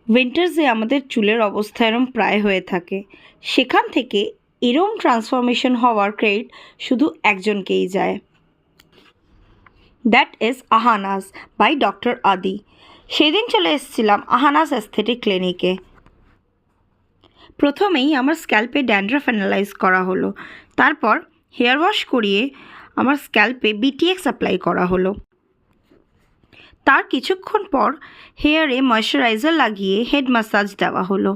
উইন্টার্সে আমাদের চুলের অবস্থা এরম প্রায় হয়ে থাকে, সেখান থেকে এরম ট্রান্সফরমেশন হওয়ার ক্রেডিট শুধু একজনকেই যায়, দ্যাট ইজ আহানাজ বাই ডক্টর আদি। সেদিন চলে এসেছিলাম আহানাজ অ্যাস্থেটিক ক্লিনিকে। প্রথমেই আমার স্ক্যাল্পে ড্যান্ড্রাফ অ্যানালাইজ করা হলো, তারপর হেয়ার ওয়াশ করিয়ে আমার স্ক্যাল্পে বিটিএক্স অ্যাপ্লাই করা হলো। তার কিছুক্ষণ পর হেয়ারে ময়শ্চারাইজার লাগিয়ে হেড ম্যাসাজ দেওয়া হলো।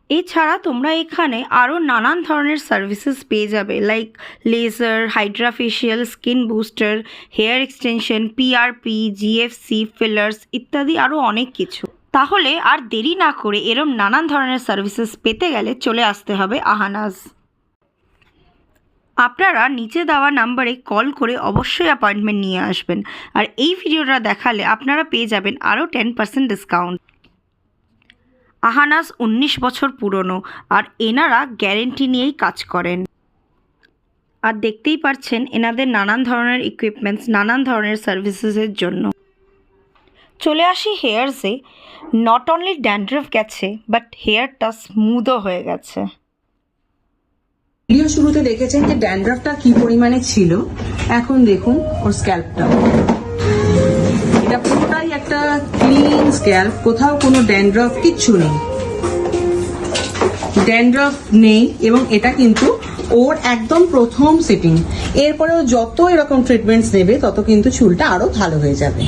এছাড়া তোমরা এখানে আরও নানান ধরনের সার্ভিসেস পেয়ে যাবে, like laser, hydra facial, skin booster, hair extension, PRP, GFC, fillers ইত্যাদি আরও অনেক কিছু। তাহলে আর দেরি না করে এরম নানান ধরনের সার্ভিসেস পেতে গেলে চলে আসতে হবে আহানাজ। আপনারা নিচে দেওয়া নাম্বারে কল করে অবশ্যই অ্যাপয়েন্টমেন্ট নিয়ে আসবেন, আর এই ভিডিওটা দেখালে আপনারা পেয়ে যাবেন আরও 10% ডিসকাউন্ট। আহানাজ 19 বছর পুরনো, আর এনারা গ্যারেন্টি নিয়েই কাজ করেন। আর দেখতেই পাচ্ছেন এনাদের নানান ধরনের ইকুইপমেন্টস, নানান ধরনের সার্ভিসেসের জন্য। চলে আসি হেয়ারসে। নট অনলি ড্যান্ড্রাফ গেছে, বাট হেয়ারটা স্মুথও হয়ে গেছে। ভিডিও শুরুতে দেখেছেন যে ড্যান্ড্রাফটা কি পরিমাণে ছিল, এখন দেখুন ওর স্ক্যাল্পটা। এটা পুরোটাই একটা ক্লিন স্ক্যাল্প, কোথাও কোনো ড্যান্ড্রাফ কিচ্ছু নেই, ড্যান্ড্রাফ নেই। এবং এটা কিন্তু ওর একদম প্রথম সেটিং। এরপরেও যত এরকম ট্রিটমেন্টস নেবে তত কিন্তু চুলটা আরো ভালো হয়ে যাবে।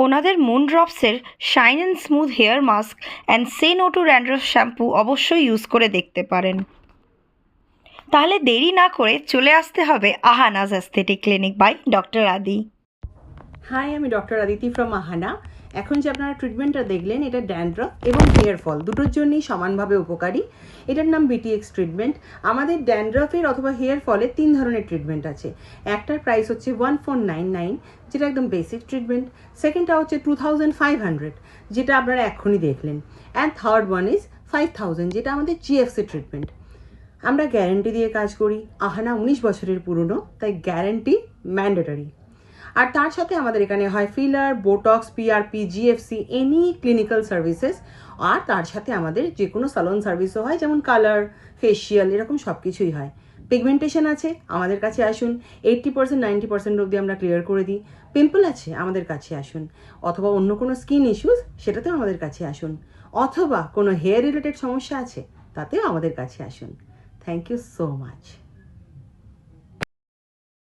ওনাদের মুন ড্রপসের shine and smooth hair mask and say no to dandruff shampoo অবশ্যই ইউজ করে দেখতে পারেন। তাহলে দেরি না করে চলে আসতে হবে আহানাজ অ্যাস্থেটিক ক্লিনিক বাই ডক্টর আদি। হাই, আমি ডক্টর আদিতি ফ্রম আহানা। এখন যে আপনারা ট্রিটমেন্টটা দেখলেন, এটা ড্যান্ড্রাফ এবং হেয়ার ফল দুটোর জন্যই সমানভাবে উপকারী। এটার নাম বিটিএক্স ট্রিটমেন্ট। আমাদের ড্যান্ড্রাফের অথবা হেয়ার ফলের 3 ধরনের ট্রিটমেন্ট আছে। একটার প্রাইস হচ্ছে 1499, যেটা একদম বেসিক ট্রিটমেন্ট। সেকেন্ডটা হচ্ছে 2500, যেটা আপনারা এক্ষুনি দেখলেন। অ্যান্ড থার্ড ওয়ান ইজ 5000, যেটা আমাদের জিএফসি ট্রিটমেন্ট। আমরা গ্যারেন্টি দিয়ে কাজ করি। আহানা 19 বছরের পুরনো, তাই গ্যারেন্টি ম্যান্ডেটরি। আর তার সাথে আমাদের এখানে হয় filler, Botox, PRP, GFC, any clinical services. আর তার সাথে আমাদের যে কোনো সালন সার্ভিসও হয়, যেমন কালার, ফেসিয়াল, এরকম সব কিছুই হয়। পিগমেন্টেশন আছে, আমাদের কাছে আসুন। 80% 90% অবধি আমরা ক্লিয়ার করে দিই। পিম্পল আছে, আমাদের কাছে আসুন। অথবা অন্য কোনো স্কিন ইস্যুস, সেটাতেও আমাদের কাছে আসুন। অথবা কোনো হেয়ার রিলেটেড সমস্যা আছে, তাতেও আমাদের কাছে আসুন। Thank you so much.